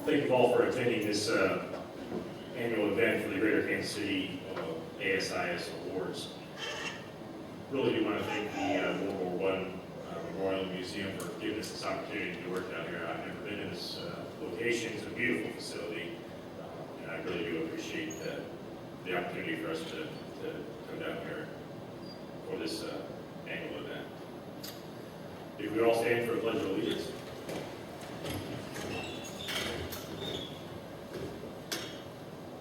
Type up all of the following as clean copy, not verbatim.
Thank you all for attending this annual event for the Greater Kansas City ASIS Awards. Really do want to thank the World War I Memorial Museum for giving us this opportunity to work down here. I've never been in this location. It's a beautiful facility, and I really do appreciate the opportunity for us to come down here for this annual event. If we all stand for a pledge of allegiance.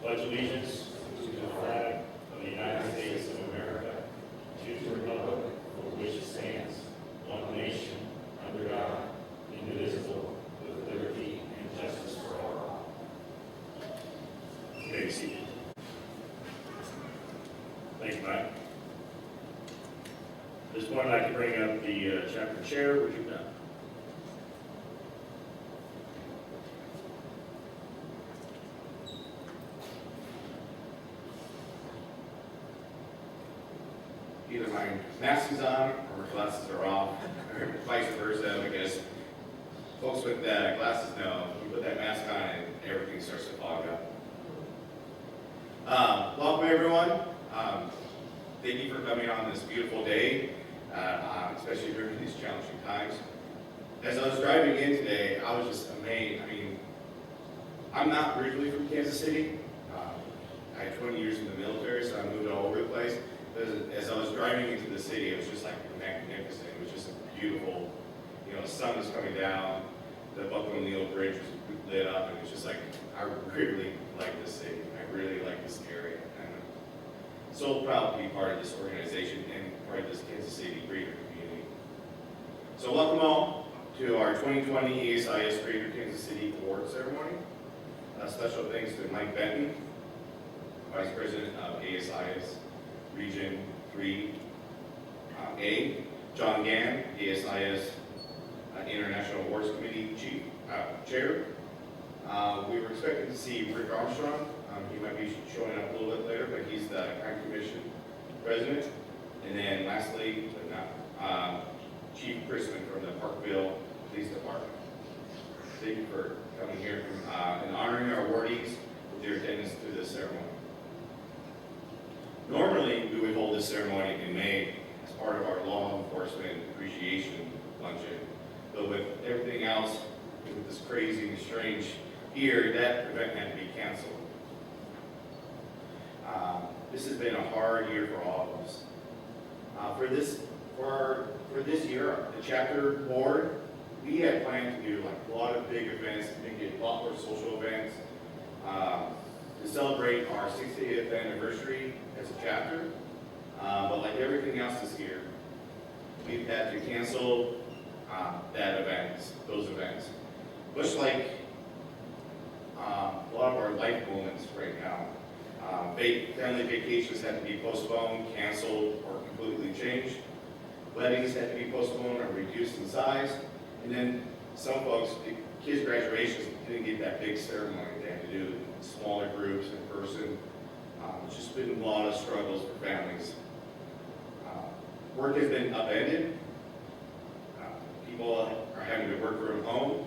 Pledge allegiance to the flag of the United States of America, to the republic for which it stands, one nation, under God, indivisible, with liberty and justice for all. You may be seated. Thank you, Mike. At this point, I'd like to bring up the chapter chair, Richard Dunn. Either my mask is on or my glasses are off, or vice versa, because folks with glasses know you put that mask on and everything starts to fog up. Welcome everyone. Thank you for coming on this beautiful day, especially during these challenging times. As I was driving in today, I was just amazed. I mean, I'm not originally from Kansas City. I had 20 years in the military, so I moved all over the place. As I was driving into the city, it was just like magnificent. It was just a beautiful, the sun was coming down, the Buffalo Neal Bridge was lit up, and it was just like, I really like this city. I really like this area. And I'm so proud to be part of this organization and part of this Kansas City Greater community. So welcome all to our 2020 ASIS Greater Kansas City Award Ceremony. Special thanks to Mike Benton, Vice President of ASIS Region 3A, John Gann, ASIS International Awards Committee Chair. We were expecting to see Rick Armstrong. He might be showing up a little bit later, but he's the Crime Commission President. And then lastly, Chief Chrisman from the Parkville Police Department. Thank you for coming here and honoring our awardees with your attendance to this ceremony. Normally, we would hold this ceremony in May as part of our law enforcement appreciation luncheon. But with everything else, with this crazy and strange year, that event had to be canceled. This has been a hard year for all of us. For this year, the chapter board, we had planned to do like a lot of big events, make it a lot more social events, to celebrate our 60th anniversary as a chapter, but like everything else this year, we've had to cancel those events. Much like a lot of our life moments right now, family vacations had to be postponed, canceled, or completely changed. Weddings had to be postponed or reduced in size, and then some folks, kids' graduations didn't get that big ceremony. They had to do smaller groups in person. It's just been a lot of struggles for families. Work has been upended. People are having to work from home.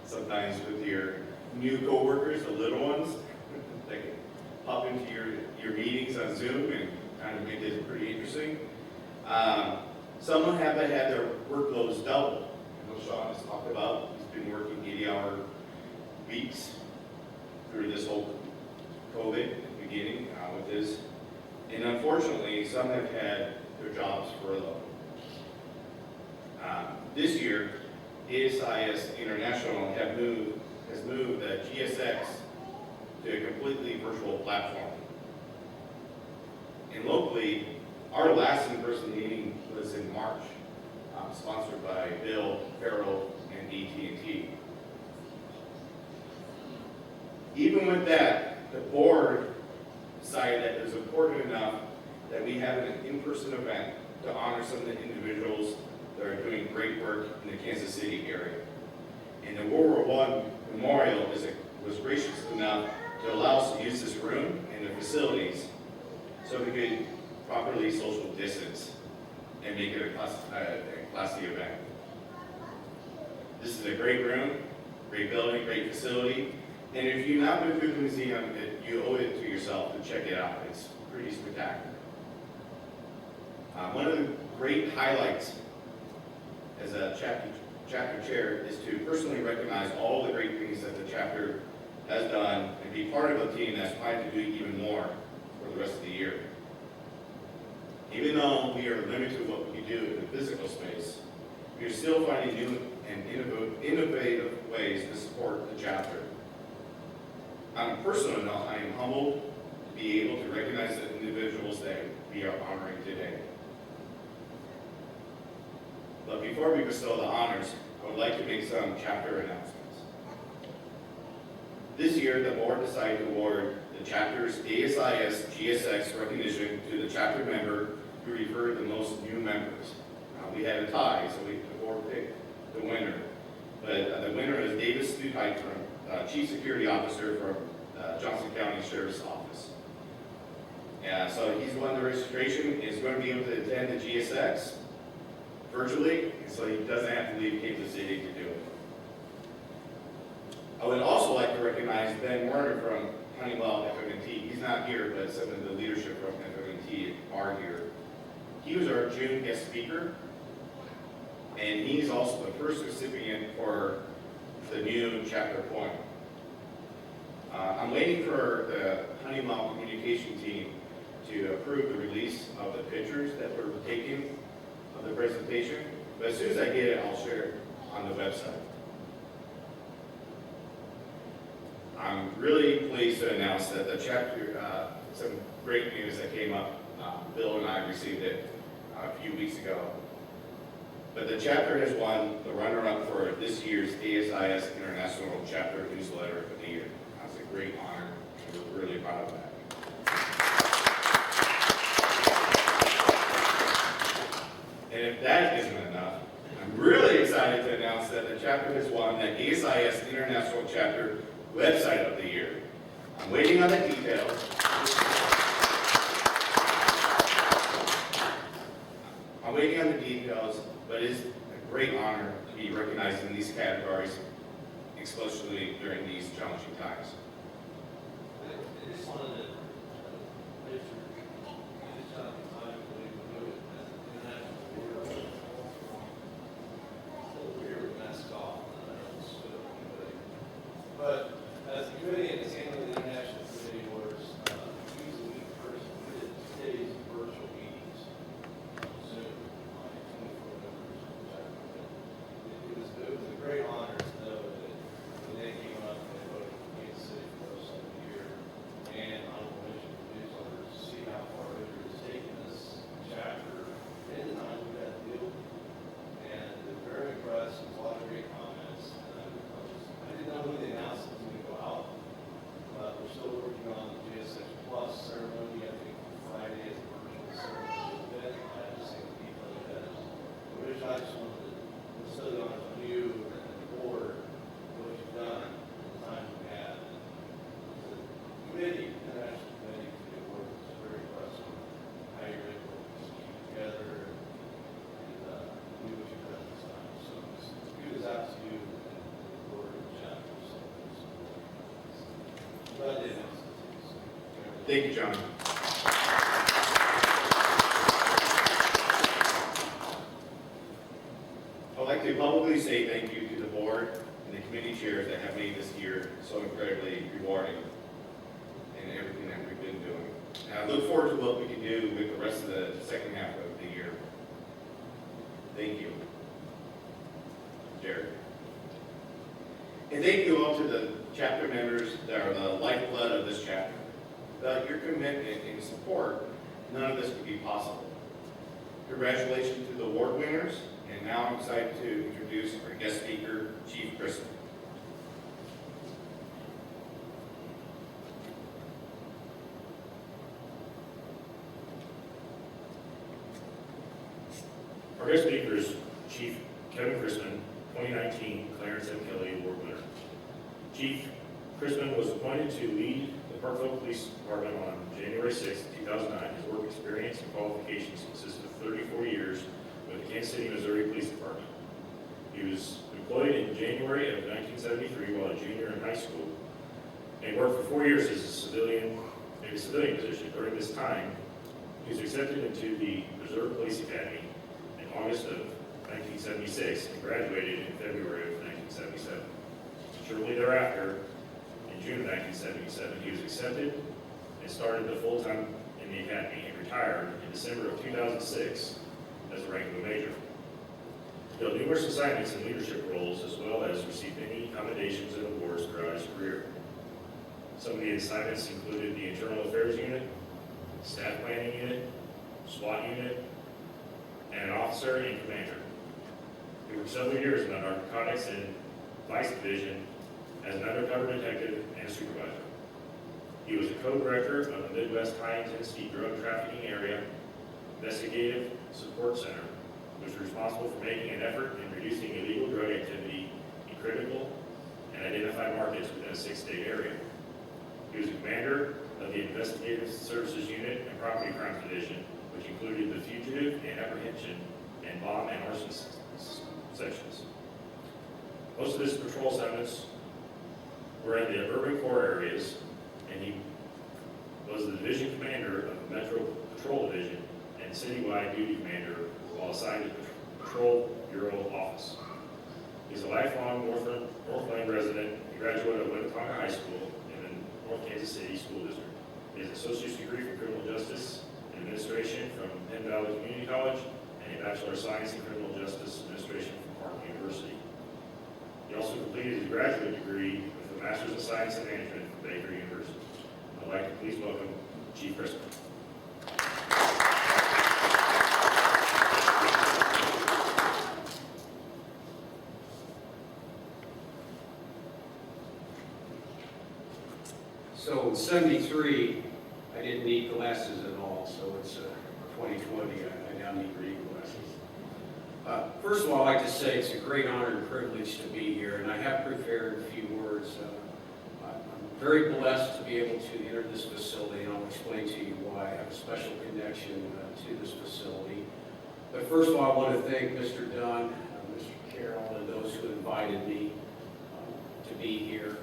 Sometimes with your new coworkers, the little ones, they can pop into your meetings on Zoom and kind of make it pretty interesting. Some have had their workloads doubled. Sean has talked about, he's been working 80-hour weeks through this whole COVID beginning with this. And unfortunately, some have had their jobs furloughed. This year, ASIS International has moved the GSX to a completely virtual platform. And locally, our last in-person meeting was in March, sponsored by Bill, Farrell, and AT&T. Even with that, the board decided that it was important enough that we have an in-person event to honor some of the individuals that are doing great work in the Kansas City area. And the World War I Memorial was gracious enough to allow us to use this room and the facilities so we could properly social distance and make it a classy event. This is a great room. Great building, great facility. And if you've not been through the museum, you owe it to yourself to check it out. It's pretty spectacular. One of the great highlights as a chapter chair is to personally recognize all the great things that the chapter has done and be part of a team that's trying to do even more for the rest of the year. Even though we are limited to what we can do in the physical space, we are still finding new and innovative ways to support the chapter. On a personal note, I am humbled to be able to recognize the individuals that we are honoring today. But before we bestow the honors, I would like to make some chapter announcements. This year, the board decided to award the chapter's ASIS GSX recognition to the chapter member who referred the most new members. We had a tie, so the board picked the winner. But the winner is David Stutite, Chief Security Officer from Johnson County Sheriff's Office. So he's won the registration, is going to be able to attend the GSX virtually, so he doesn't have to leave Kansas City to do it. I would also like to recognize Ben Warner from Honeywell FMT. He's not here, but some of the leadership from FMT are here. He was our June guest speaker, and he's also the first recipient for the new chapter point. I'm waiting for the Honeywell communication team to approve the release of the pictures that were taken of the presentation, but as soon as I get it, I'll share it on the website. I'm really pleased to announce that the chapter, some great news that came up. Bill and I received it a few weeks ago. But the chapter has won the runner-up for this year's ASIS International Chapter Newsletter of the Year. That's a great honor, and we're really proud of that. And if that isn't enough, I'm really excited to announce that the chapter has won the ASIS International Chapter Website of the Year. I'm waiting on the details. But it's a great honor to be recognized in these categories, especially during these challenging times. I just wanted to make sure you just have the time to do it as an international board. It's a little weird with masks off, and I don't spit up anybody. But as the committee and the handling the international committee was usually week first, we did today's virtual meetings on Zoom, like 24 members. It was a great honor to know that when they came up and they voted for Kansas City for the rest of the year, and honorable mention to newsletters to see how far it has taken this chapter in the time we've had to deal with. And they're very impressed. There's a lot of great comments. I didn't know when the announcement was going to go out, but we're still working on the GSX Plus ceremony. I think Friday is a virtual ceremony event. I have to say the detail of that. Which I just wanted to bestow the honors on you and the board for what you've done in the time we had. The committee, international committee for the award was very impressive. How you're able to keep together and do what you've done this time. So kudos out to you and the board and the chapter. So glad they announced it. Thank you, John. I'd like to publicly say thank you to the board and the committee chairs that have made this year so incredibly rewarding in everything that we've been doing. And I look forward to what we can do with the rest of the second half of the year. Thank you. Jared. And thank you all to the chapter members that are the lifeblood of this chapter. Without your commitment and support, none of this would be possible. Congratulations to the award winners, and now I'm excited to introduce our guest speaker, Chief Chrisman. Our guest speaker is Chief Kevin Chrisman, 2019 Clarence M. Kelly Award winner. Chief Chrisman was appointed to lead the Parkville Police Department on January 6, 2009. His work experience and qualifications consist of 34 years with the Kansas City, Missouri Police Department. He was employed in January of 1973 while a junior in high school, and worked for 4 years as a civilian position. During this time, he was accepted into the Reserve Police Academy in August of 1976 and graduated in February of 1977. Shortly thereafter, in June of 1977, he was accepted and started the full-time in the academy and retired in December of 2006 as the rank of a major. He held numerous assignments and leadership roles, as well as received many commendations and awards throughout his career. Some of the assignments included the Internal Affairs Unit, Staff Planning Unit, SWAT Unit, and an officer and commander. He worked several years in the Narcotics and Vice Division as an undercover detective and a supervisor. He was a co-director of the Midwest High-Intensity Drug Trafficking Area Investigative Support Center, which was responsible for making an effort in reducing illegal drug activity in critical and identified markets within a 6-state area. He was a commander of the Investigative Services Unit and Property Crimes Division, which included the fugitive and apprehension and bomb and arson sections. Most of his patrol assignments were in the urban core areas, and he was the division commander of the Metro Patrol Division and citywide duty commander while assigned to the Patrol Bureau Office. He's a lifelong Northland resident. He graduated of Winnetonka High School in the North Kansas City School District. He has an associate's degree from Criminal Justice Administration from Penn Valley Community College and a Bachelor of Science in Criminal Justice Administration from Parkville University. He also completed his graduate degree with a Master's of Science in Management from Baker University. I'd like to please welcome Chief Chrisman. So in '73, I didn't need glasses at all, so it's 2020, I now need reading glasses. First of all, I'd like to say it's a great honor and privilege to be here, and I have prepared a few words. I'm very blessed to be able to enter this facility, and I'll explain to you why I have a special connection to this facility. But first of all, I want to thank Mr. Dunn, Mr. Carroll, and those who invited me to be here.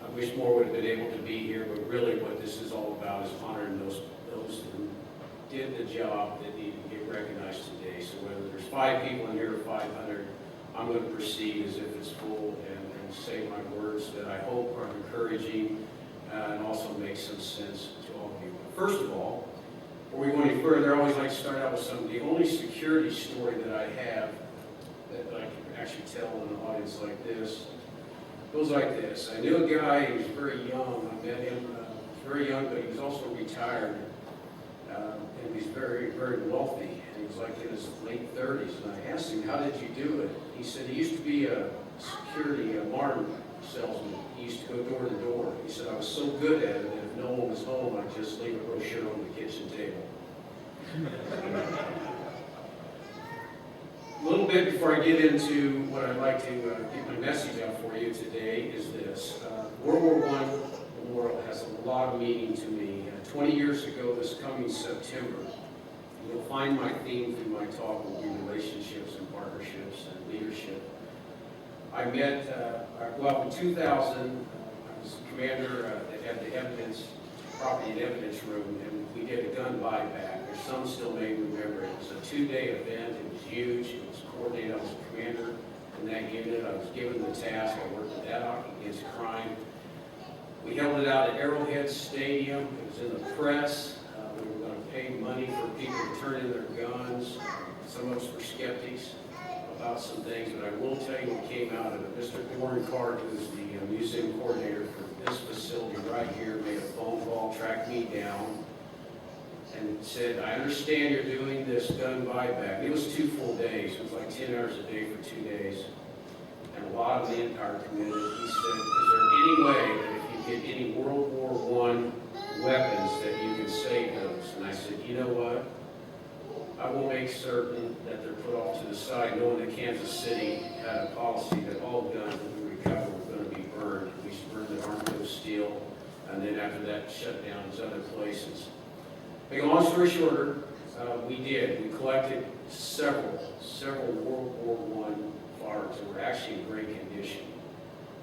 I wish more would have been able to be here, but really what this is all about is honoring those who did the job that need to get recognized today. So whether there's 5 people in here or 500, I'm going to proceed as if it's full and say my words that I hope are encouraging and also make some sense to all of you. But first of all, before we go any further, I always like to start out with something. The only security story that I have that I can actually tell in an audience like this goes like this. I knew a guy, he was very young. I met him, he was very young, but he was also retired. And he was very, very wealthy. And he was like in his late 30s. And I asked him, how did you do it? He said he used to be a security, a modern salesman. He used to go door to door. He said, I was so good at it that if no one was home, I'd just leave a brochure on the kitchen table. A little bit before I get into what I'd like to get my message out for you today is this. World War I memorial has a lot of meaning to me. 20 years ago this coming September, you'll find my theme through my talk will be relationships and partnerships and leadership. I met, well, in 2000, I was commander at the property and evidence room, and we did a gun buyback. There's some still may remember it. It was a 2-day event. It was huge. It was coordinated. I was a commander in that unit. I was given the task. I worked with ADOC against crime. We held it out at Arrowhead Stadium. It was in the press. We were going to pay money for people to turn in their guns. Some of us were skeptics about some things, but I will tell you what came out of it. Mr. Warren Card, who's the museum coordinator for this facility right here, made a phone call, tracked me down, and said, I understand you're doing this gun buyback. It was 2 full days. It was like 10 hours a day for 2 days. And a lot of the entire community, he said, is there any way that if you get any World War I weapons that you can save those? And I said, you know what? I will make certain that they're put off to the side, knowing that Kansas City had a policy that all guns that we recover were going to be burned. We used to burn the Armco steel, and then after that, shut down these other places. Make a long story shorter, we did. We collected several World War I parts that were actually in great condition.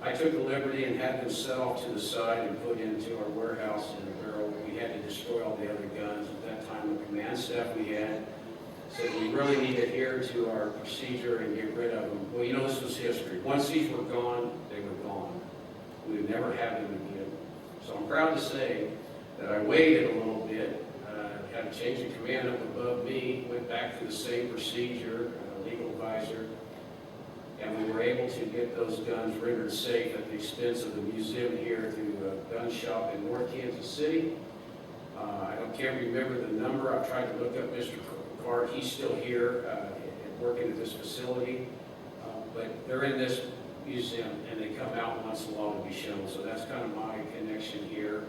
I took the liberty and had them set off to the side and put into our warehouse in a barrel. We had to destroy all the other guns. At that time, the command staff we had said we really need to adhere to our procedure and get rid of them. Well, you know, this was history. Once these were gone, they were gone. We would never have them again. So I'm proud to say that I waited a little bit, had a change of command up above me, went back to the same procedure, legal advisor, and we were able to get those guns rendered safe at the expense of the museum here through a gun shop in North Kansas City. I can't remember the number. I've tried to look up Mr. Card. He's still here working at this facility, but they're in this museum and they come out once in a while to be shown. So that's kind of my connection here.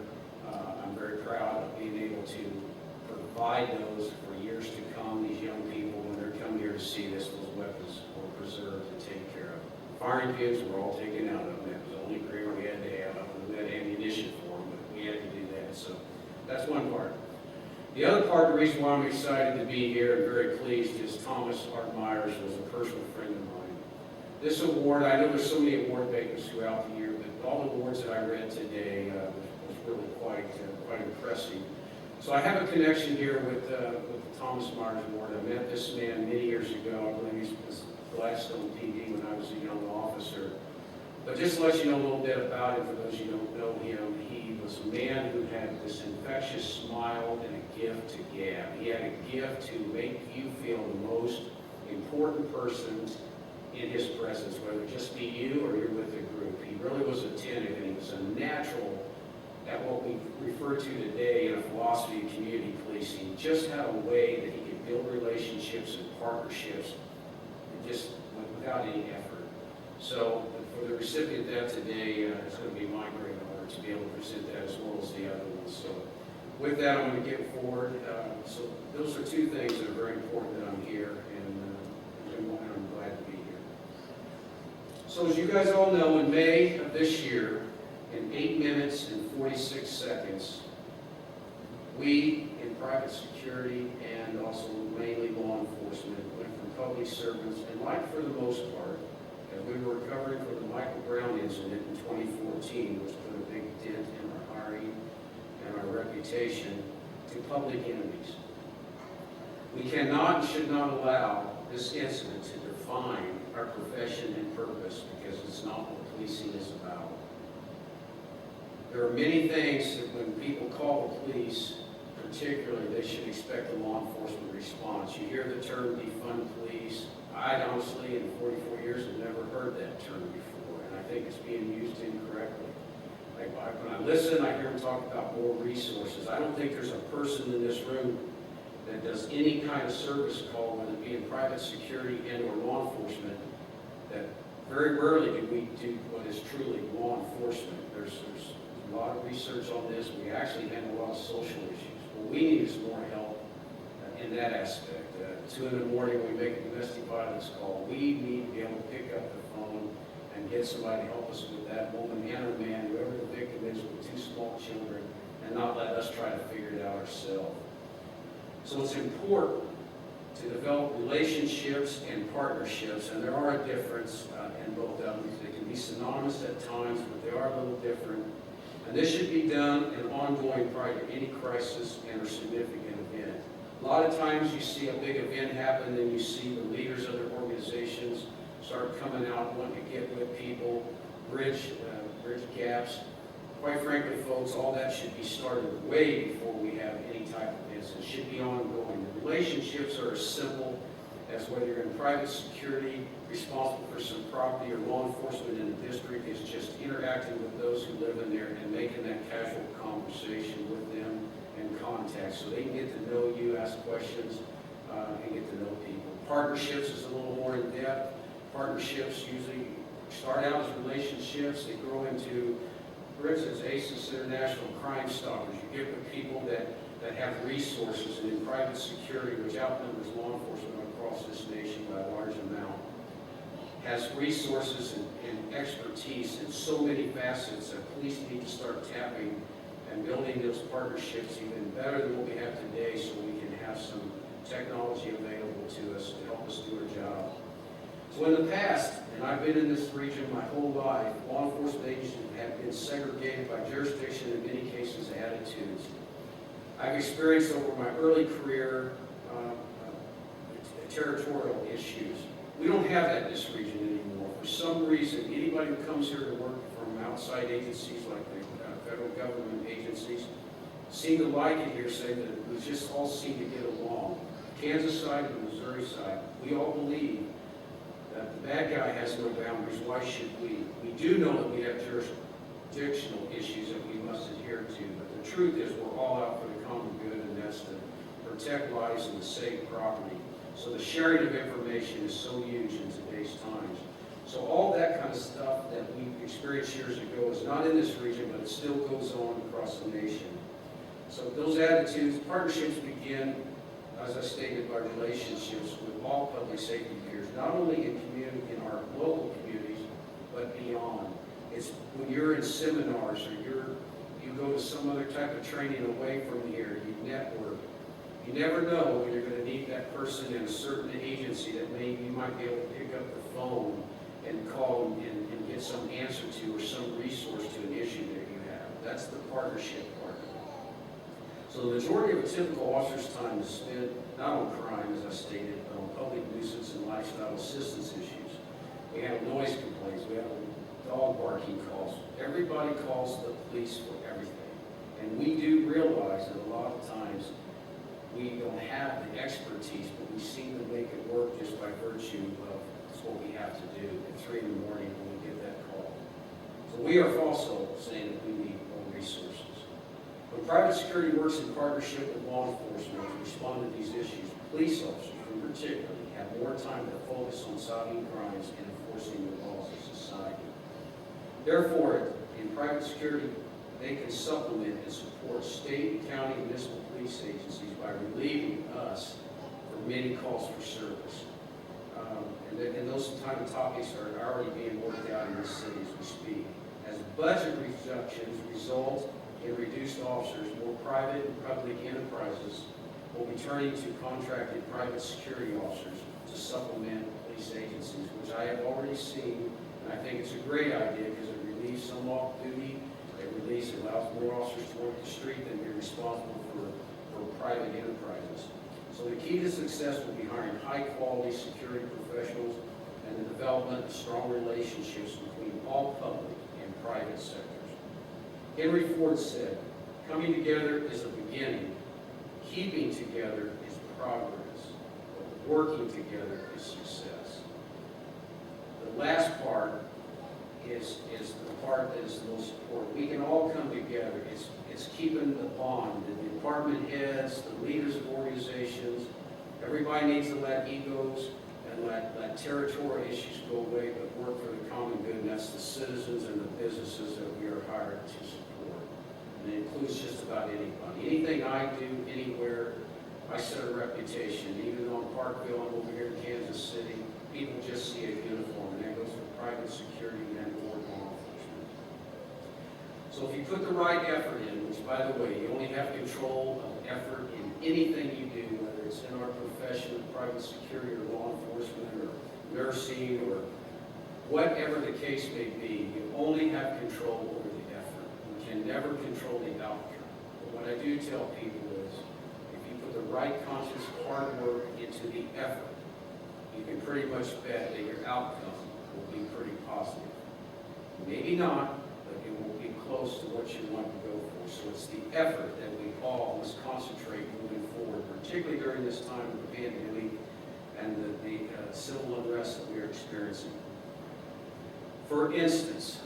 I'm very proud of being able to provide those for years to come. These young people, when they're coming here to see this, those weapons were preserved and taken care of. Firing pins were all taken out of them. That was the only career we had to have. We had ammunition for them, but we had to do that. So that's one part. The other part, the reason why I'm excited to be here and very pleased, is Thomas Meyers was a personal friend of mine. This award, I know there's so many award makers throughout the year, but all the awards that I read today was really quite impressive. So I have a connection here with the Thomas Meyers Award. I met this man many years ago. I believe he was Gladstone PD when I was a young officer. But just to let you know a little bit about him, for those of you who don't know him, he was a man who had this infectious smile and a gift to gab. He had a gift to make you feel the most important person in his presence, whether it just be you or you're with a group. He really was attentive, and he was a natural at what we refer to today in a philosophy of community policing. He just had a way that he could build relationships and partnerships just without any effort. So for the recipient of that today, it's going to be my great honor to be able to present that as well as the other ones. So with that, I'm going to get forward. So those are two things that are very important that I'm here, and I'm glad to be here. So as you guys all know, in May of this year, in 8 minutes and 46 seconds, we in private security and also mainly law enforcement went from public servants, and like for the most part, as we were recovering from the Michael Brown incident in 2014, which put a big dent in our hiring and our reputation, to public enemies. We cannot and should not allow this incident to define our profession and purpose, because it's not what policing is about. There are many things that when people call the police, particularly, they should expect a law enforcement response. You hear the term defund police. I honestly, in 44 years, have never heard that term before, and I think it's being used incorrectly. Like when I listen, I hear them talk about more resources. I don't think there's a person in this room that does any kind of service call, whether it be in private security and or law enforcement, that very rarely do we do what is truly law enforcement. There's a lot of research on this. We actually handle a lot of social issues. What we need is more help in that aspect. 2 in the morning, we make a domestic violence call. We need to be able to pick up the phone and get somebody to help us with that woman and her man, whoever the victim is, with 2 small children, and not let us try to figure it out ourselves. So it's important to develop relationships and partnerships, and there are a difference in both of them. They can be synonymous at times, but they are a little different. And this should be done in ongoing prior to any crisis and or significant event. A lot of times you see a big event happen, and you see the leaders of their organizations start coming out, wanting to get with people, bridge gaps. Quite frankly, folks, all that should be started way before we have any type of incident. It should be ongoing. The relationships are as simple as whether you're in private security, responsible for some property, or law enforcement in the district, is just interacting with those who live in there and making that casual conversation with them and contact so they can get to know you, ask questions, and get to know people. Partnerships is a little more in depth. Partnerships usually start out as relationships. They grow into, for instance, ASIS International Crime Stoppers. You get with people that have resources, and in private security, which outnumbers law enforcement across this nation by a large amount, has resources and expertise in so many facets that police need to start tapping and building those partnerships even better than what we have today, so we can have some technology available to us to help us do our job. So in the past, I've been in this region my whole life, law enforcement agencies have been segregated by jurisdiction, in many cases attitudes. I've experienced over my early career territorial issues. We don't have that in this region anymore. For some reason, anybody who comes here to work from outside agencies like the federal government agencies seem to like it here, saying that we just all seem to get along. Kansas side and Missouri side, we all believe that the bad guy has no boundaries. Why should we? We do know that we have jurisdictional issues that we must adhere to, but the truth is we're all out for the common good, and that's to protect lives and to save property. So the sharing of information is so huge in today's times. So all that kind of stuff that we experienced years ago is not in this region, but it still goes on across the nation. So those attitudes, partnerships begin, as I stated, by relationships with all public safety peers, not only in our local communities, but beyond. It's when you're in seminars or you go to some other type of training away from here, you network. You never know when you're going to need that person in a certain agency that maybe you might be able to pick up the phone and call and get some answer to or some resource to an issue that you have. That's the partnership part. So the majority of a typical officer's time is spent not on crime, as I stated, but on public nuisance and lifestyle assistance issues. We have noise complaints. We have dog barking calls. Everybody calls the police for everything. And we do realize that a lot of times we don't have the expertise, but we seem to make it work just by virtue of it's what we have to do at 3 in the morning when we get that call. So we are also saying that we need more resources. When private security works in partnership with law enforcement to respond to these issues, police officers in particular have more time to focus on solving crimes and enforcing the laws of society. Therefore, in private security, they can supplement and support state, county, and municipal police agencies by relieving us from many calls for service. And those kind of topics are already being worked out in this city as we speak. As budget reductions result in reduced officers, more private and public enterprises will be turning to contracted private security officers to supplement police agencies, which I have already seen, and I think it's a great idea because it relieves some off-duty. It allows more officers to work the street and be responsible for private enterprises. So the key to success will be hiring high-quality security professionals and the development of strong relationships between all public and private sectors. Henry Ford said, "Coming together is a beginning. Keeping together is progress. But working together is success." The last part is the part that is the most important. We can all come together. It's keeping the bond. The department heads, the leaders of organizations, everybody needs to let egos and let territorial issues go away, but work for the common good, and that's the citizens and the businesses that we are hired to support. And it includes just about anybody. Anything I do anywhere, I set a reputation. Even on Parkville and over here in Kansas City, people just see a uniform, and that goes for private security and or law enforcement. So if you put the right effort in, which by the way, you only have control of effort in anything you do, whether it's in our profession, private security or law enforcement or nursing or whatever the case may be, you only have control over the effort. You can never control the outcome. But what I do tell people is, if you put the right conscious hard work into the effort, you can pretty much bet that your outcome will be pretty positive. Maybe not, but it will be close to what you want to go for. So it's the effort that we all must concentrate moving forward, particularly during this time of the pandemic and the civil unrest that we are experiencing. For instance,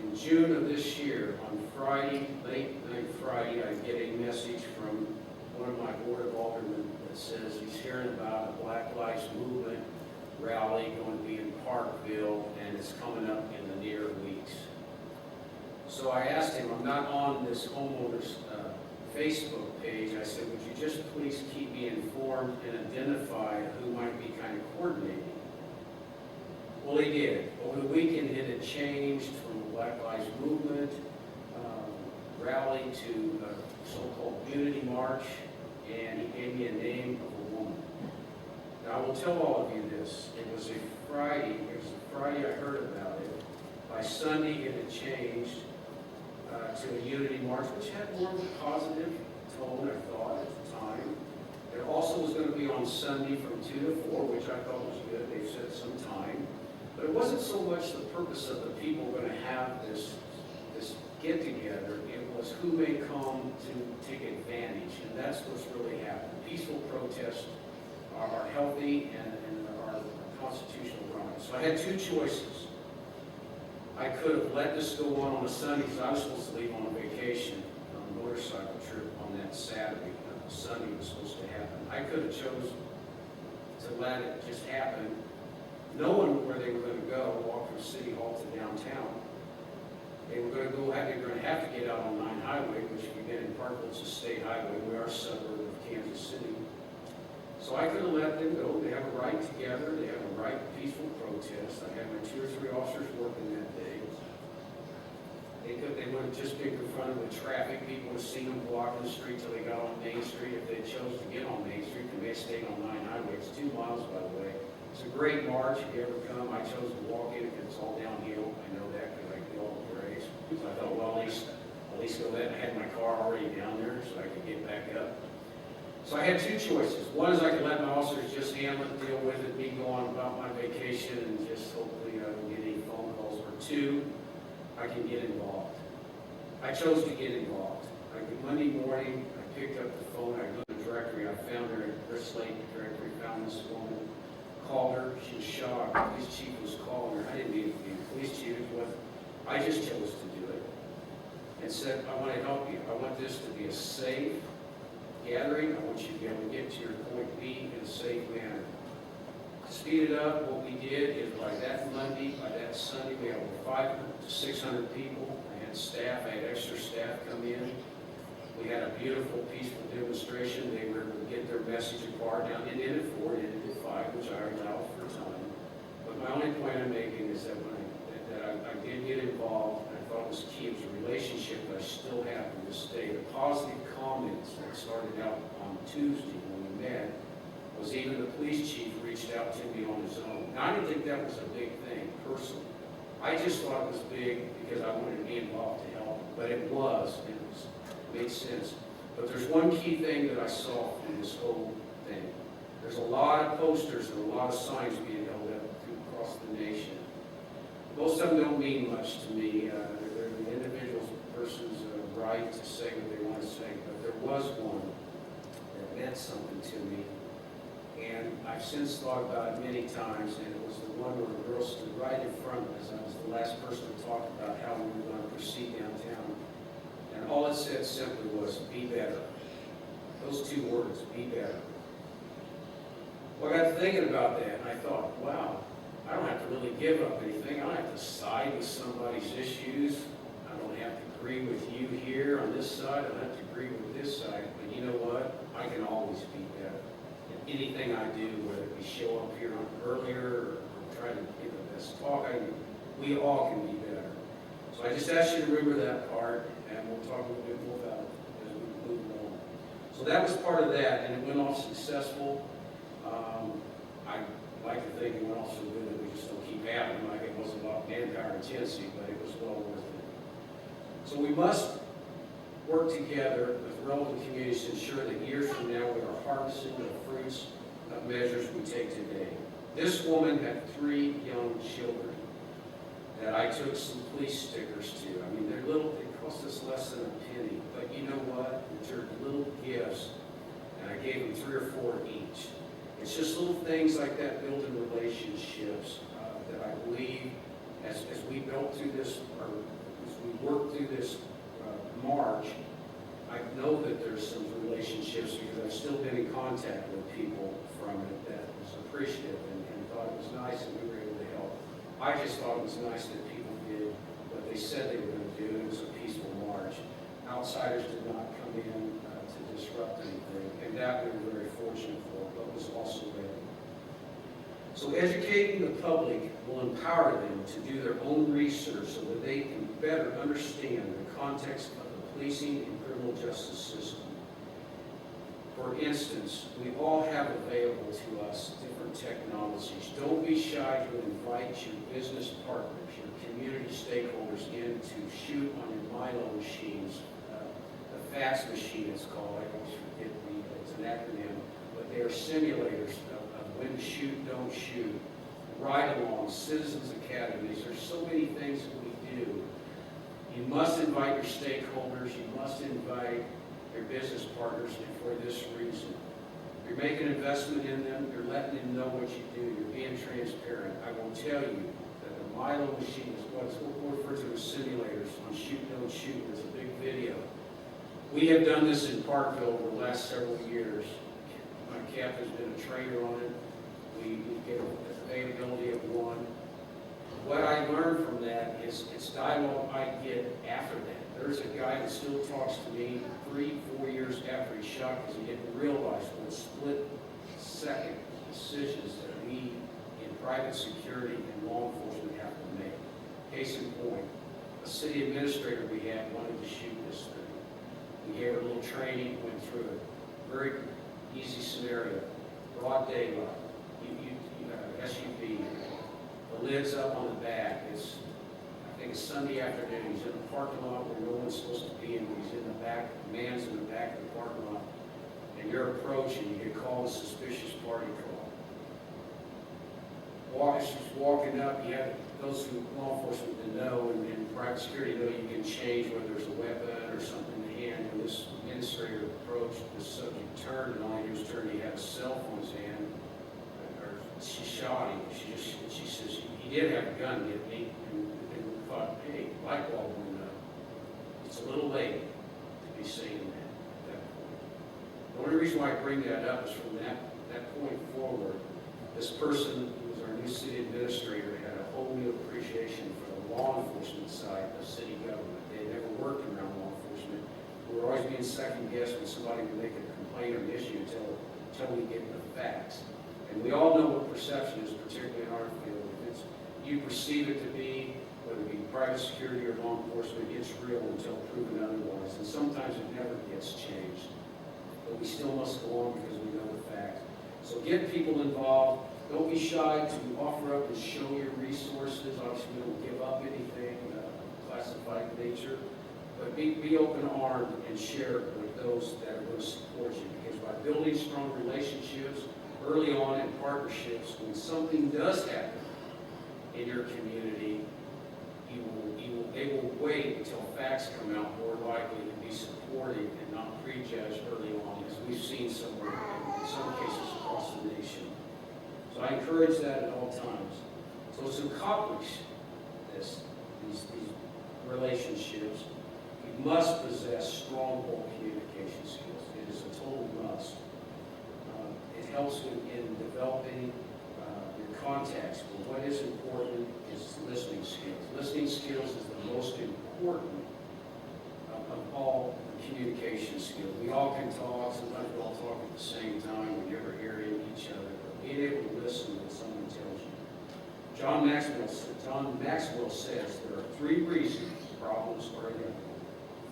in June of this year, on Friday, late night Friday, I get a message from one of my board of aldermen that says he's hearing about a Black Lives Movement rally going to be in Parkville, and it's coming up in the near weeks. So I asked him, I'm not on this homeowner's Facebook page. I said, would you just please keep me informed and identify who might be kind of coordinating? Well, he did. Over the weekend, it had changed from the Black Lives Movement rally to a so-called Unity March, and he gave me a name of a woman. Now, I will tell all of you this. It was a Friday, it was the Friday I heard about it. By Sunday, it had changed to a unity march, which had more of a positive tone, I thought, at the time. It also was going to be on Sunday from 2 to 4, which I thought was good. They set some time. But it wasn't so much the purpose of the people going to have this get-together. It was who may come to take advantage, and that's what's really happened. Peaceful protests are healthy and are constitutional rights. So I had two choices. I could have let this go on a Sunday, because I was supposed to leave on a vacation, on a motorcycle trip on that Saturday. Sunday was supposed to happen. I could have chose to let it just happen, knowing where they were going to go, walk from City Hall to downtown. They were going to go, they were going to have to get out on 9 Highway, which again in Parkville is a state highway. We are a suburb of Kansas City. So I could have let them go. They have a right together. They have a right to peaceful protest. I had my 2 or 3 officers working that day. They would have just been confronted with traffic. People would have seen them blocking the street till they got on Main Street. If they chose to get on Main Street, they may have stayed on 9 Highway. It's 2 miles, by the way. It's a great march. If you ever come, I chose to walk in because it's all downhill. I know that because I do all the grades. So I thought, well, at least go that. I had my car already down there so I could get back up. So I had 2 choices. One is I could let my officers just handle it, deal with it, me go on about my vacation, and just hopefully I don't get any phone calls. Or 2, I can get involved. I chose to get involved. Monday morning, I picked up the phone, I go to the directory, I found her at Chris Lake directory, found this woman, called her, she was shocked, the police chief was calling her, I didn't need to be a police chief, I just chose to do it. And said, I want to help you, I want this to be a safe gathering, I want you to be able to get to your point B in a safe manner. To speed it up, what we did is by that Monday, by that Sunday, we had over 500 to 600 people. I had staff, I had extra staff come in. We had a beautiful, peaceful demonstration. They were able to get their message across. Now, it ended at 4, it ended at 5, which I allowed for time. But my only point I'm making is that I did get involved, and I thought it was key. It was a relationship that I still have to this day. The positive comments that started out on Tuesday when we met was even the police chief reached out to me on his own. Now, I didn't think that was a big thing, personally. I just thought it was big because I wanted to be involved to help, but it was, and it made sense. But there's one key thing that I saw in this whole thing. There's a lot of posters and a lot of signs being held up across the nation. Most of them don't mean much to me. They're the individual person's right to say what they want to say, but there was one that meant something to me. And I've since thought about it many times, and it was the one where the girl stood right in front of us. I was the last person to talk about how we were going to proceed downtown. And all it said simply was, be better. Those 2 words, be better. Well, I got thinking about that, and I thought, wow, I don't have to really give up anything. I don't have to side with somebody's issues. I don't have to agree with you here on this side. I don't have to agree with this side. But you know what? I can always be better. Anything I do, whether we show up here earlier or try to give the best talk, we all can be better. So I just ask you to remember that part, and we'll talk a little bit more about it as we move along. So that was part of that, and it went off successful. I like to think it went off so good that we just don't keep having them. Like it wasn't a lot of manpower intensity, but it was well worth it. So we must work together with relevant communities to ensure that years from now we are harvesting the fruits of measures we take today. This woman had 3 young children that I took some police stickers to. I mean, they're little, they cost us less than a penny, but you know what? They're little gifts, and I gave them 3 or 4 each. It's just little things like that, building relationships that I believe as we built through this, or as we worked through this march, I know that there's some relationships because I've still been in contact with people from it that was appreciative and thought it was nice and we were able to help. I just thought it was nice that people did what they said they were going to do, and it was a peaceful march. Outsiders did not come in to disrupt anything, and that we were very fortunate for, but was also ready. So educating the public will empower them to do their own research so that they can better understand the context of the policing and criminal justice system. For instance, we all have have available to us different technologies. Don't be shy to invite your business partners, your community stakeholders in to shoot on your Milo machines. The fax machine it's called, I always forget it's an acronym, but they are simulators of when to shoot, don't shoot, ride-alongs, citizens academies. There's so many things that we do. You must invite your stakeholders, you must invite your business partners for this reason. You're making an investment in them, you're letting them know what you do, you're being transparent. I will tell you that the Milo machine is what's referred to as simulators on shoot, don't shoot. It's a big video. We have done this in Parkville over the last several years. My cap has been a trainer on it. We get availability of one. What I learned from that is it's dialogue I get after that. There's a guy that still talks to me 3-4 years after he shot because he didn't realize what split-second decisions that we in private security and law enforcement have to make. Case in point, a city administrator we had wanted to shoot this thing. We gave her a little training, went through it. Very easy scenario. Broad daylight. SUV. The lid's up on the back. I think it's Sunday afternoon. He's in a parking lot where no one's supposed to be in. He's in the back. The man's in the back of the parking lot. And you're approaching. You get called a suspicious party call. As she's walking up, you have those who law enforcement know and private security know you can change whether there's a weapon or something in the hand. And this administrator approached, this subject turned, and all he was turning, he had a cell phone in his hand. She shot him. She says, he did have a gun, didn't he? And thought, hey, light bulb went up. It's a little late to be saying that at that point. The only reason why I bring that up is from that point forward, this person who was our new city administrator had a whole new appreciation for the law enforcement side of city government. They had never worked around law enforcement. We were always being second guessed when somebody would make a complaint or an issue until we get the facts. And we all know what perception is, particularly in our field. If you perceive it to be, whether it be private security or law enforcement, it's real until proven otherwise. And sometimes it never gets changed. But we still must go on because we know the facts. So get people involved. Don't be shy to offer up and show your resources. Obviously, we don't give up anything classified nature. But be open-armed and share with those that are going to support you. Because by building strong relationships, early on in partnerships, when something does happen in your community, they will wait until facts come out, more likely to be supportive and not prejudged early on, as we've seen somewhere in some cases across the nation. So I encourage that at all times. So to accomplish these relationships, you must possess strong whole communication skills. It is a total must. It helps in developing your contacts. But what is important is listening skills. Listening skills is the most important of all communication skills. We all can talk. Sometimes we all talk at the same time. We're never hearing each other. But being able to listen when someone tells you. John Maxwell says there are 3 reasons problems are inevitable.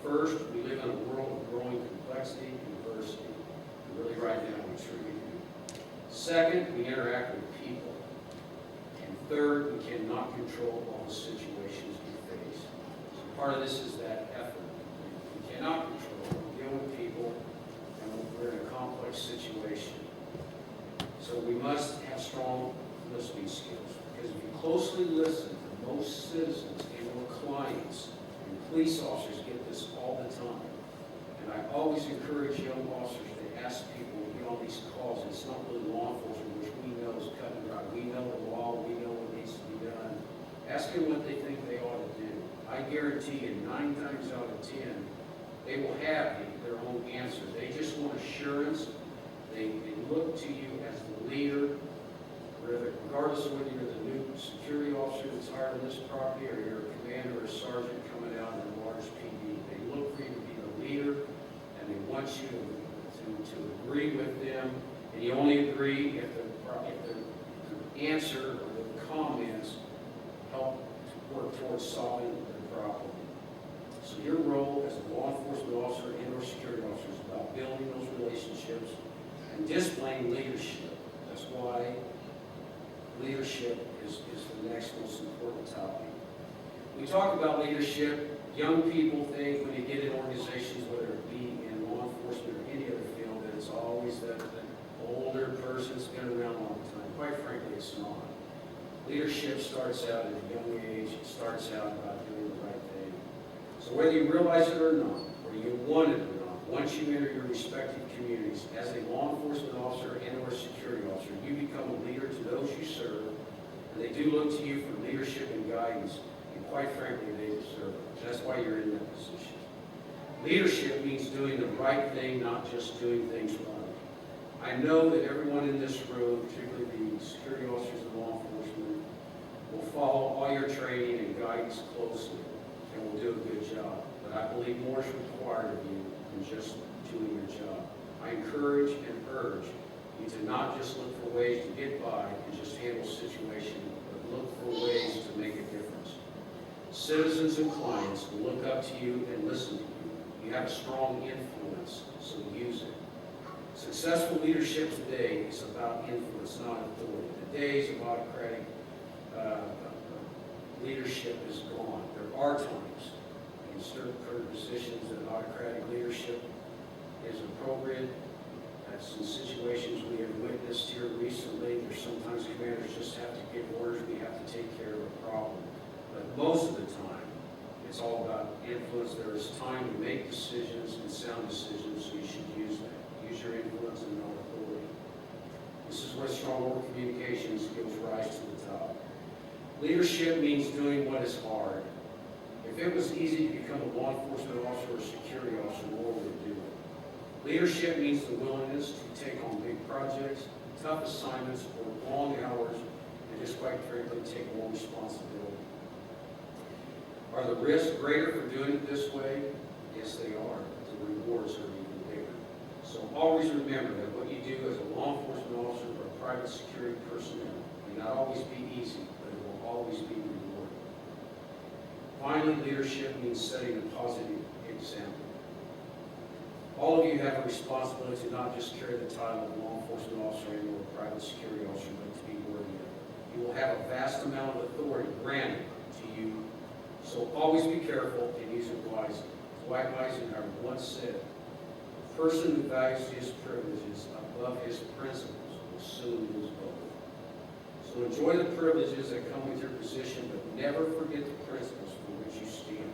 First, we live in a world of growing complexity and diversity. And really right now we truly do. Second, we interact with people. And third, we cannot control all the situations we face. So part of this is that effort. We cannot control. We deal with people, and we're in a complex situation. So we must have strong listening skills. Because if you closely listen to most citizens and or clients, and police officers get this all the time. And I always encourage young officers to ask people when we get on these calls. It's not really law enforcement, which we know is cut and dry. We know the law. We know what needs to be done. Ask them what they think they ought to do. I guarantee you 9 times out of 10, they will have their own answers. They just want assurance. They look to you as the leader, regardless of whether you're the new security officer that's hired on this property or you're a commander or a sergeant coming out in a large PD. They look for you to be the leader, and they want you to agree with them. And you only agree if the answer or the comments help to work towards solving the problem. So your role as a law enforcement officer and or security officer is about building those relationships and displaying leadership. That's why leadership is the next most important topic. We talk about leadership. Young people think when you get in organizations, whether it be in law enforcement or any other field, that it's always that older person's been around a long time. Quite frankly, it's not. Leadership starts out at a young age. It starts out about doing the right thing. So whether you realize it or not, or you want it or not, once you enter your respective communities, as a law enforcement officer and or security officer, you become a leader to those you serve, and they do look to you for leadership and guidance, and quite frankly, they deserve it. That's why you're in that position. Leadership means doing the right thing, not just doing things right. I know that everyone in this room, particularly the security officers and law enforcement, will follow all your training and guidance closely and will do a good job. But I believe more is required of you than just doing your job. I encourage and urge you to not just look for ways to get by and just handle situations, but look for ways to make a difference. Citizens and clients will look up to you and listen to you. You have a strong influence, so use it. Successful leadership today is about influence, not authority. The days of autocratic leadership is gone. There are times in certain positions that autocratic leadership is appropriate. That's in situations we have witnessed here recently. There's sometimes commanders just have to give orders. We have to take care of a problem. But most of the time, it's all about influence. There is time to make decisions and sound decisions, so you should use that. Use your influence and no authority. This is where strong oral communication skills rise to the top. Leadership means doing what is hard. If it was easy to become a law enforcement officer or security officer, more would do it. Leadership means the willingness to take on big projects, tough assignments, or long hours, and just quite frankly, take more responsibility. Are the risks greater for doing it this way? Yes, they are. The rewards are even bigger. So always remember that what you do as a law enforcement officer or private security personnel may not always be easy, but it will always be rewarding. Finally, leadership means setting a positive example. All of you have a responsibility to not just carry the title of law enforcement officer and or private security officer, but to be worthy of it. You will have a vast amount of authority granted to you, so always be careful and use it wisely. Dwight Eisenhower once said, "A person who values his privileges above his principles will soon lose both." So enjoy the privileges that come with your position, but never forget the principles for which you stand.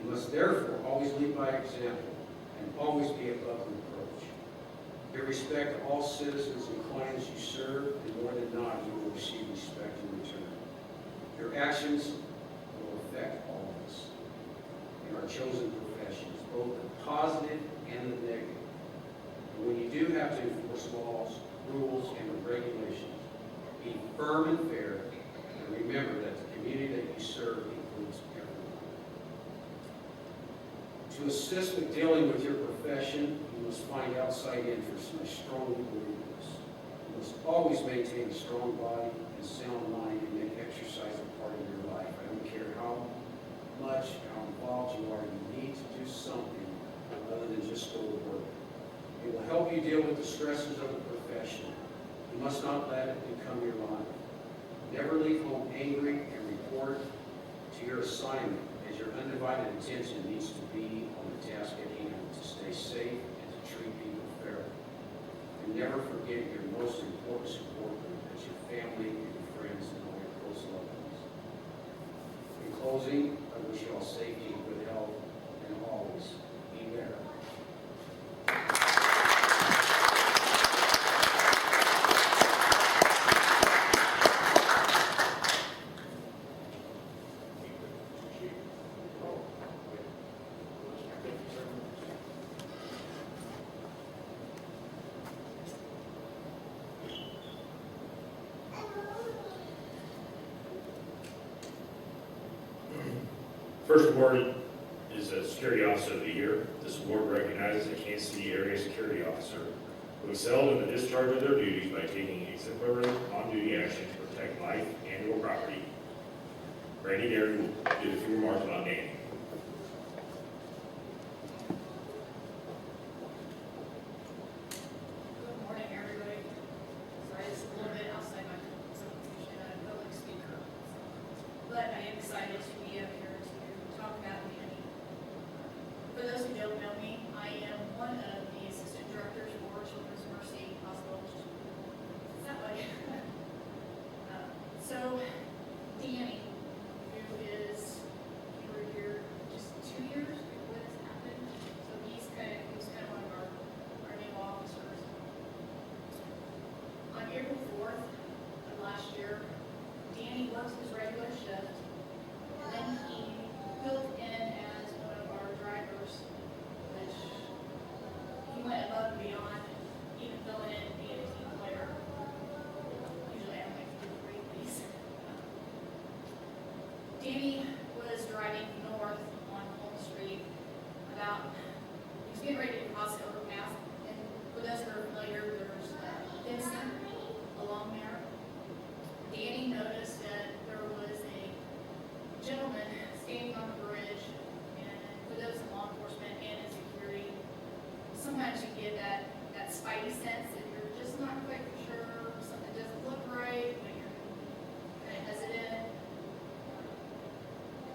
You must therefore always lead by example and always be above reproach. Give respect to all citizens and clients you serve, and more than not, you will receive respect in return. Your actions will affect all of us in our chosen professions, both the positive and the negative. And when you do have to enforce laws, rules, and regulations, be firm and fair, and remember that the community that you serve includes everyone. To assist with dealing with your profession, you must find outside interests, and I strongly believe this. You must always maintain a strong body and sound mind and make exercise a part of your life. I don't care how involved you are, you need to do something other than just go to work. It will help you deal with the stresses of the profession. You must not let it become your life. Never leave home angry and report to your assignment, as your undivided attention needs to be on the task at hand, to stay safe and to treat people fairly. And never forget your most important support group, that's your family and your friends and all your close loved ones. In closing, I wish you all safety and good health, and always beware. First award is a Security Officer of the Year. This award recognizes a Kansas City area security officer who excelled in the discharge of their duties by taking exemplary on-duty action to protect life and or property. Randy Derry will do a few remarks about Danny. Danny was driving north on Home Street about, he was getting ready to cross over path, and for those who are familiar, there's Vincent along there. Danny noticed that there was a gentleman standing on the bridge, and for those in law enforcement and in security, sometimes you get that spidey sense that you're just not quite sure, something doesn't look right, but you're kind of hesitant.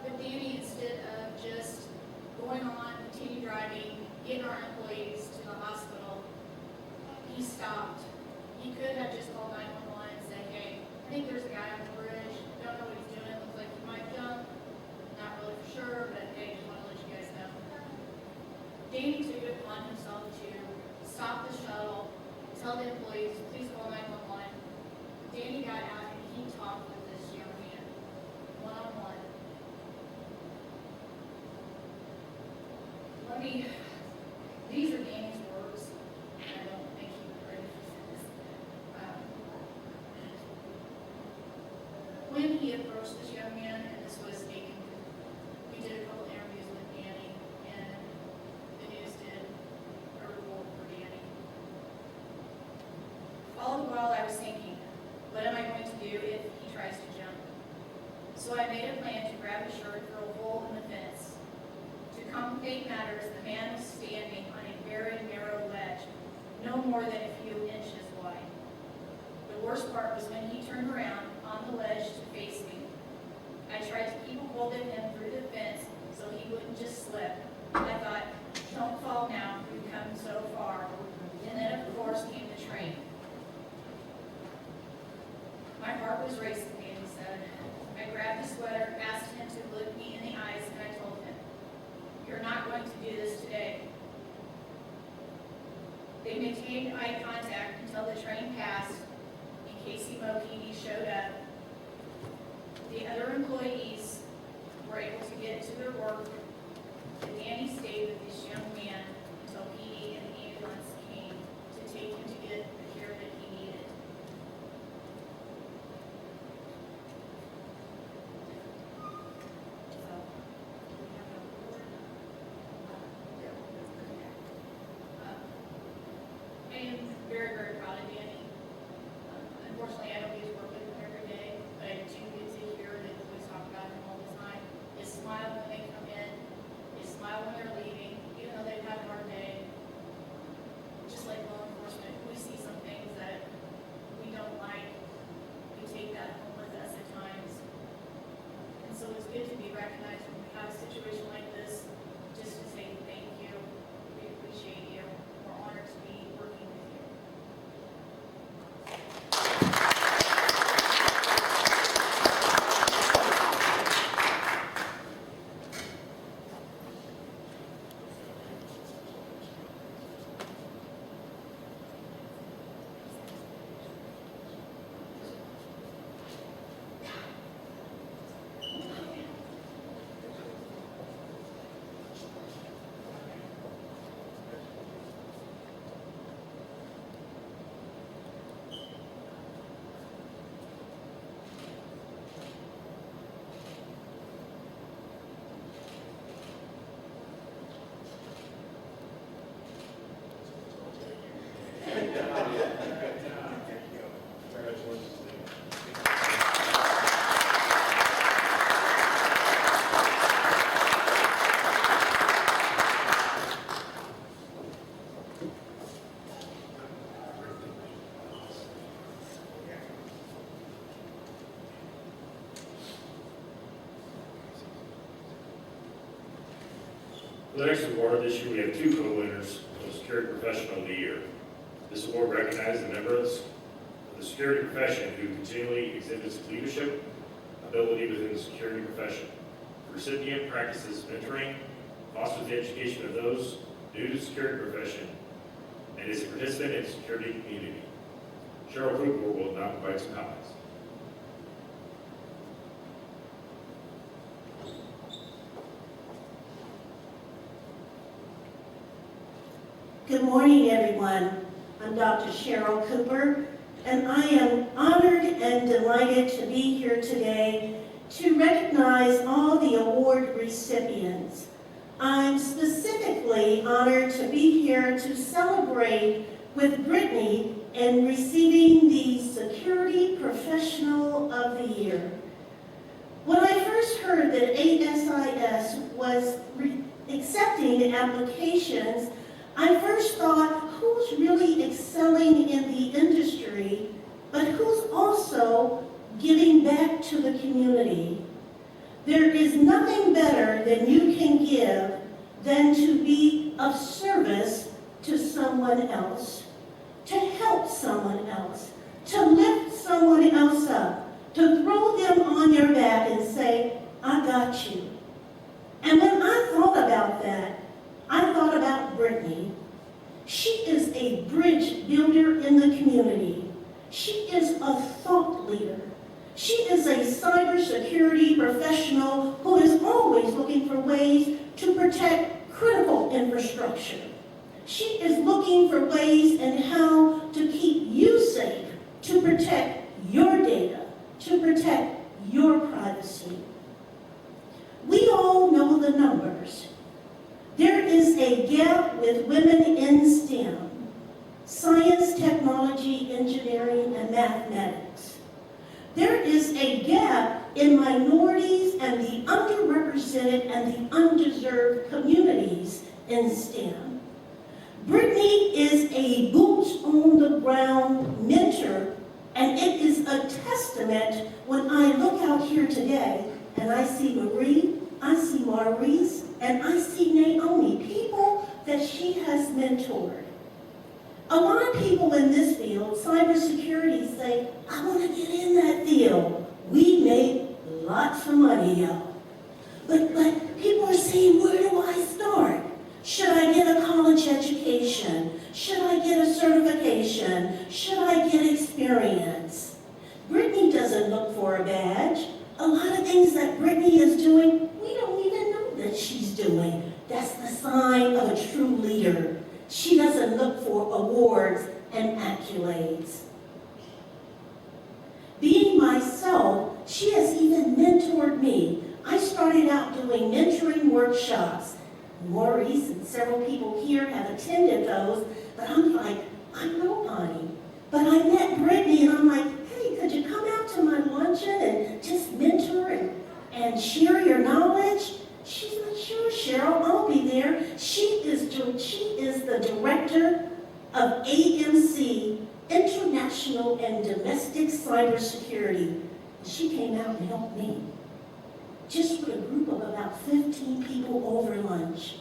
But Danny, instead of just going on, continue driving, getting our employees to the hospital, he stopped. He could have just called 911 and said, hey, I think there's a guy on the bridge, don't know what he's doing, looks like he might jump, not really for sure, but hey, just want to let you guys know. Danny took it upon himself to stop the shuttle, tell the employees, please call 911. Danny got out and he talked with this young man, one-on-one. These are Danny's words, and I don't think he was ready for this. When he approached this young man, and this was taken, we did a couple interviews with Danny, and the news did a report for Danny. All the while I was thinking, what am I going to do if he tries to jump? So I made a plan to grab his shirt through a hole in the fence. To complicate matters, the man was standing on a very narrow ledge, no more than a few inches wide. The worst part was when he turned around on the ledge to face me. I tried to keep a hold of him through the fence so he wouldn't just slip. I thought, don't fall now, we've come so far. And then of course came the train. My heart was racing, Danny said. I grabbed his sweater, asked him to look me in the eyes, and I told him, you're not going to do this today. They maintained eye contact until the train passed and Casey Mokini showed up. The other employees were able to get to their work, and Danny stayed with this young man until PD and the ambulance came to take him to get the care that he needed. I am very, very proud of Danny. Unfortunately, I don't get to work with him every day, but I do get to hear that we talk about him all the time. His smile when they come in, his smile when they're leaving, even though they've had a hard day. Just like law enforcement, we see some things that we don't like. We take that home with us at times. And so it's good to be recognized when we have a situation like this, just to say thank you. We appreciate you. We're honored to be working with you. For the next award this year, we have two co-winners of the Security Professional of the Year. This award recognizes the members of the security profession who continually exhibits leadership ability within the security profession. The recipient practices mentoring, fosters the education of those new to the security profession, and is a participant in the security community. Cheryl Cooper will now provide some comments. Good morning, everyone. I'm Dr. Cheryl Cooper, and I am honored and delighted to be here today to recognize all the award recipients. I'm specifically honored to be here to celebrate with Britney in receiving the Security Professional of the Year. When I first heard that ASIS was accepting applications, I first thought, who's really excelling in the industry, but who's also giving back to the community? There is nothing better than you can give than to be of service to someone else, to help someone else, to lift someone else up, to throw them on your back and say, I got you. And when I thought about that, I thought about Britney. She is a bridge builder in the community. She is a thought leader. She is a cybersecurity professional who is always looking for ways to protect critical infrastructure. She is looking for ways and how to keep you safe, to protect your data, to protect your privacy. We all know the numbers. There is a gap with women in STEM, science, technology, engineering, and mathematics. There is a gap in minorities and the underrepresented and the undeserved communities in STEM. Britney is a boots-on-the-ground mentor, and it is a testament when I look out here today and I see Marie, I see Maurice, and I see Naomi, people that she has mentored. A lot of people in this field, cybersecurity, say, I want to get in that field. We make lots of money, y'all. But people are saying, where do I start? Should I get a college education? Should I get a certification? Should I get experience? Britney doesn't look for a badge. A lot of things that Britney is doing, we don't even know that she's doing. That's the sign of a true leader. She doesn't look for awards and accolades. Being myself, she has even mentored me. I started out doing mentoring workshops. Maurice and several people here have attended those, but I'm like, I'm nobody. But I met Britney and I'm like, hey, could you come out to my luncheon and just mentor and share your knowledge? She's like, sure, Cheryl, I'll be there. She is the director of AMC, International and Domestic Cybersecurity. She came out and helped me, just with a group of about 15 people over lunch.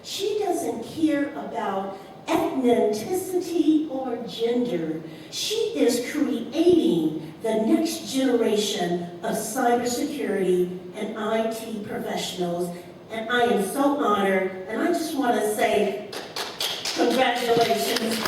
She doesn't care about ethnicity or gender. She is creating the next generation of cybersecurity and IT professionals, and I am so honored, and I just want to say congratulations.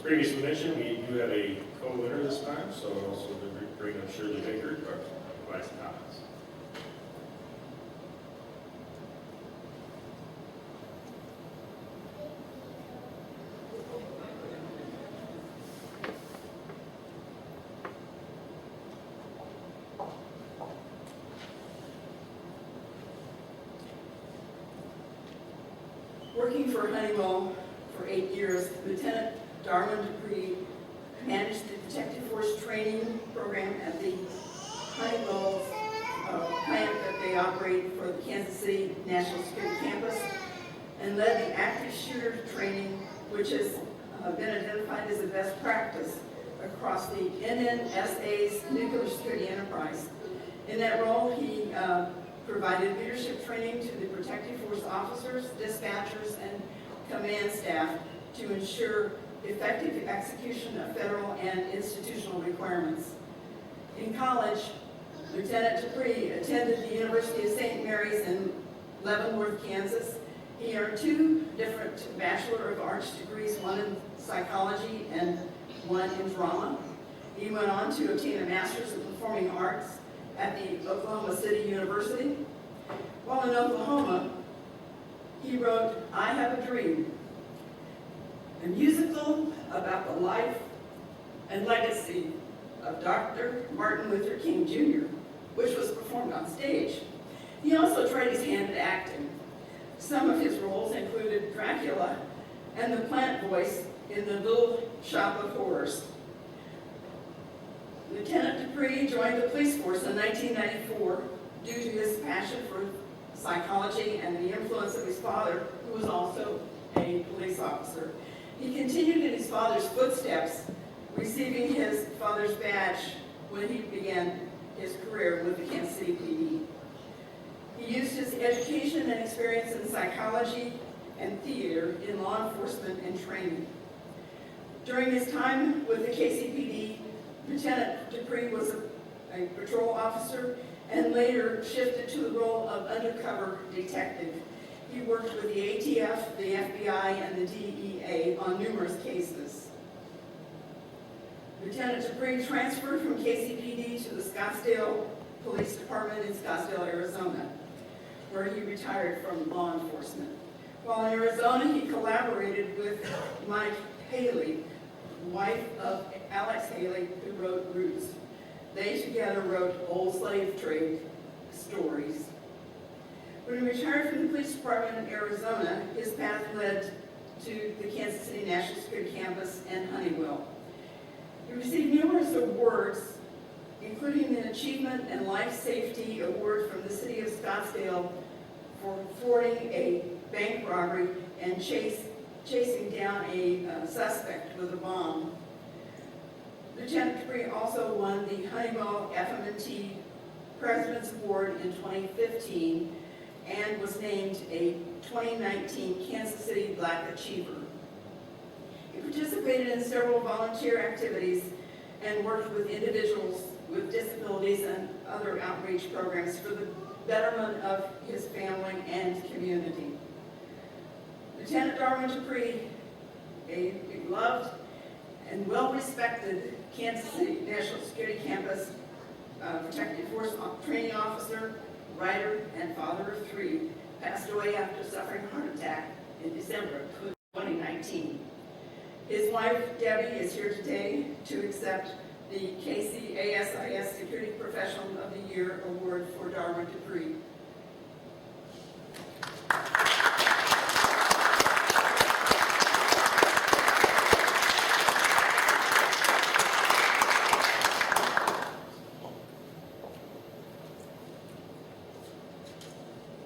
previously mentioned, we do have a co-winner this time, so I'll also bring up Shirley Baker to provide some comments. Working for Honeywell for 8 years, Lieutenant Darwin DuPree managed the Protective Force Training Program at the Honeywell plant that they operate for the Kansas City National Security Campus, and led the active shooter training, which has been identified as a best practice across the NNSA's nuclear security enterprise. In that role, he provided leadership training to the Protective Force officers, dispatchers, and command staff to ensure effective execution of federal and institutional requirements. In college, Lieutenant DuPree attended the University of St. Mary's in Leavenworth, Kansas. He earned 2 different Bachelor of Arts degrees, one in psychology and one in drama. He went on to obtain a Master's in Performing Arts at the Oklahoma City University. While in Oklahoma, he wrote I Have a Dream, a musical about the life and legacy of Dr. Martin Luther King Jr., which was performed on stage. He also tried his hand at acting. Some of his roles included Dracula and the plant voice in The Little Shop of Horrors. Lieutenant DuPree joined the police force in 1994 due to his passion for psychology and the influence of his father, who was also a police officer. He continued in his father's footsteps, receiving his father's badge when he began his career with the Kansas City PD. He used his education and experience in psychology and theater in law enforcement and training. During his time with the KCPD, Lieutenant DuPree was a patrol officer and later shifted to the role of undercover detective. He worked with the ATF, the FBI, and the DEA on numerous cases. Lieutenant DuPree transferred from KCPD to the Scottsdale Police Department in Scottsdale, Arizona, where he retired from law enforcement. While in Arizona, he collaborated with Mike Haley, wife of Alex Haley, who wrote Roots. They together wrote Old Slave Trade Stories. When he retired from the police department in Arizona, his path led to the Kansas City National Security Campus and Honeywell. He received numerous awards, including an Achievement and Life Safety Award from the City of Scottsdale for thwarting a bank robbery and chasing down a suspect with a bomb. Lieutenant DuPree also won the Honeywell FM&T President's Award in 2015 and was named a 2019 Kansas City Black Achiever. He participated in several volunteer activities and worked with individuals with disabilities and other outreach programs for the betterment of his family and community. Lieutenant Darwin DuPree, a beloved and well-respected Kansas City National Security Campus Protective Force training officer, writer, and father of 3, passed away after suffering a heart attack in December of 2019. His wife, Debbie, is here today to accept the KC ASIS Security Professional of the Year Award for Darwin DuPree.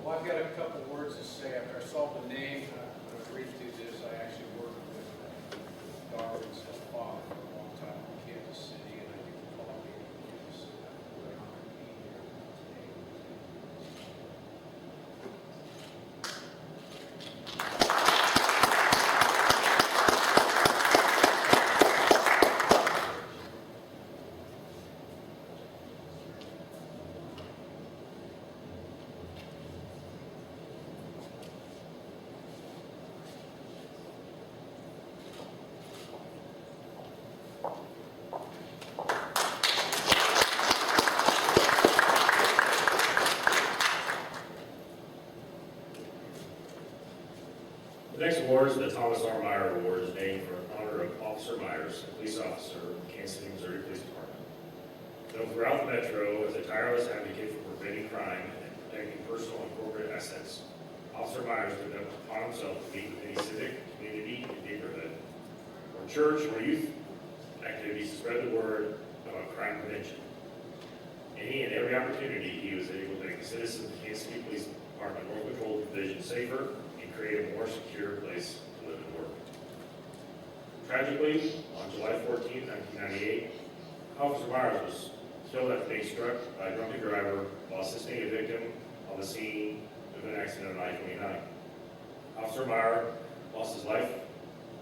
Well, I've got a couple of words to say. After I saw the name, when I read through this, I actually worked with Darwin's father for a long time in Kansas City, and I think the quality is very honored to be here today. The next award is the Thomas R. Meyer Award, is named for honor of Officer Meyers, a police officer of the Kansas City, Missouri Police Department. Known throughout the metro as a tireless advocate for preventing crime and protecting personal and corporate assets, Officer Meyers took it upon himself to meet with any civic, community, and neighborhood, or church, or youth activities to spread the word about crime prevention. Any and every opportunity, he was able to make the citizens of the Kansas City Police Department North Patrol Division safer and create a more secure place to live and work. Tragically, on July 14, 1998, Officer Meyers was killed after being struck by a drunken driver while assisting a victim on the scene of an accident on I-29. Officer Meyer lost his life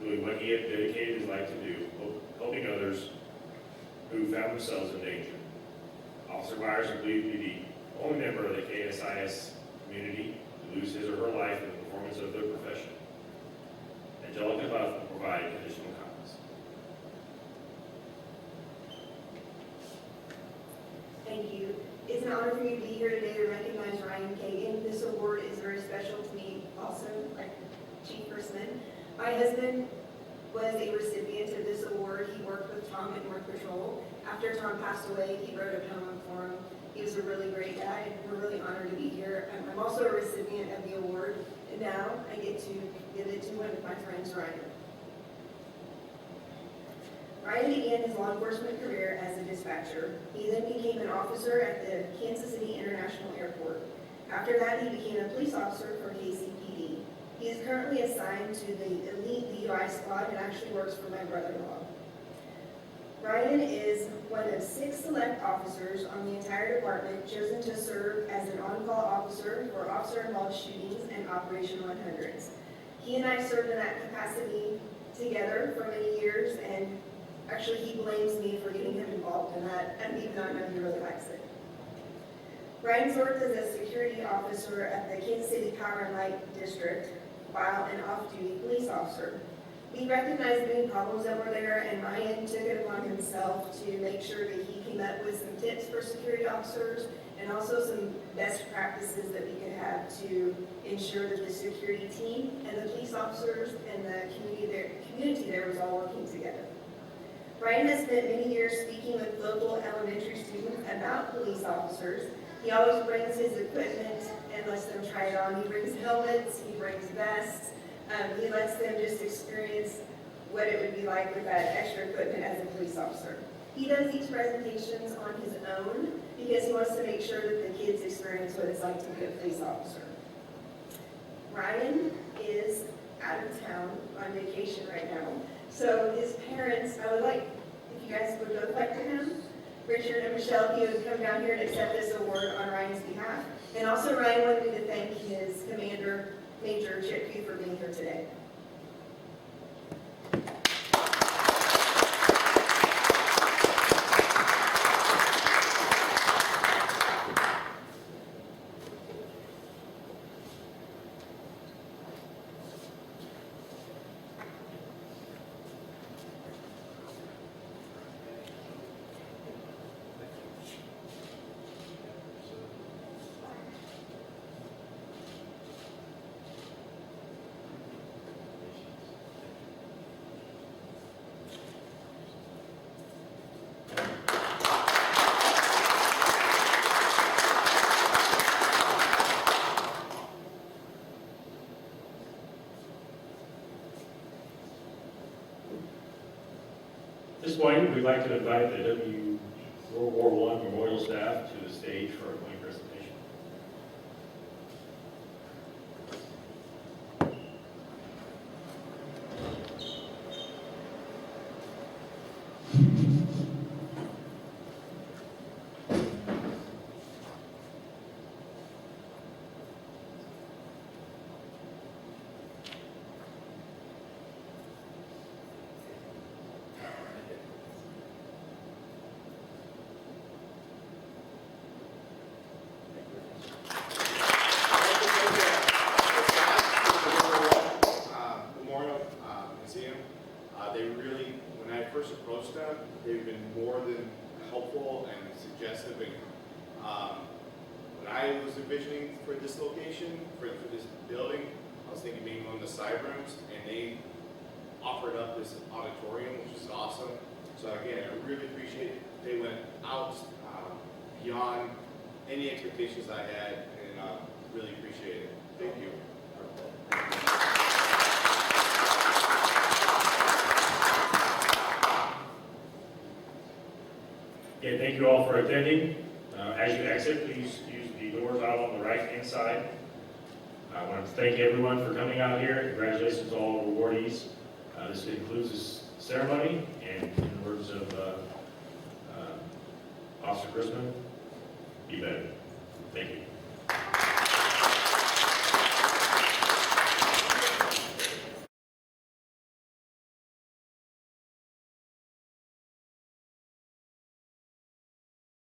doing what he had dedicated his life to do, helping others who found themselves in danger. Officer Meyers is believed to be the only member of the KSIS community to lose his or her life in the performance of their profession. Angelica Huff will provide additional comments. Thank you. It's an honor for me to be here today to recognize Ryan Kaighen. This award is very special to me also, like Chief Chrisman. My husband was a recipient of this award. He worked with Tom at North Patrol. After Tom passed away, he wrote a poem for him. He was a really great guy, and we're really honored to be here. I'm also a recipient of the award, and now I get to give it to one of my friends, Ryan. Ryan began his law enforcement career as a dispatcher. He then became an officer at the Kansas City International Airport. After that, he became a police officer for KCPD. He is currently assigned to the elite DUI squad and actually works for my brother-in-law. Ryan is one of 6 select officers on the entire department chosen to serve as an on-call officer for officer-involved shootings and Operation 100s. He and I served in that capacity together for many years, and actually he blames me for getting him involved in that, and even though I know he really likes it. Ryan's worked as a security officer at the Kansas City Power and Light District while an off-duty police officer. We recognized many problems that were there, and Ryan took it upon himself to make sure that he came up with some tips for security officers and also some best practices that we could have to ensure that the security team and the police officers and the community there was all working together. Ryan has spent many years speaking with local elementary students about police officers. He always brings his equipment and lets them try it on. He brings helmets, he brings vests. He lets them just experience what it would be like with that extra equipment as a police officer. He does these presentations on his own because he wants to make sure that the kids experience what it's like to be a police officer. Ryan is out of town on vacation right now. So his parents, I would like, if you guys would both like to him, Richard and Michelle, he would come down here and accept this award on Ryan's behalf. And also Ryan wanted me to thank his commander, Major Chip Q, for being here today. At this point, we'd like to invite the World War I Memorial staff to the stage for our podium presentation. They really, when I first approached them, they've been more than helpful and suggestive. And when I was envisioning for this location, for this building, I was thinking maybe one of the side rooms, and they offered up this auditorium, which is awesome. So again, I really appreciate it. They went out beyond any expectations I had, and really appreciate it. Thank you. Again, thank you all for attending. As you exit, please use the doors out on the right-hand side. I want to thank everyone for coming out here. Congratulations to all awardees. This concludes this ceremony, and in the words of Officer Chrisman, be better. Thank you.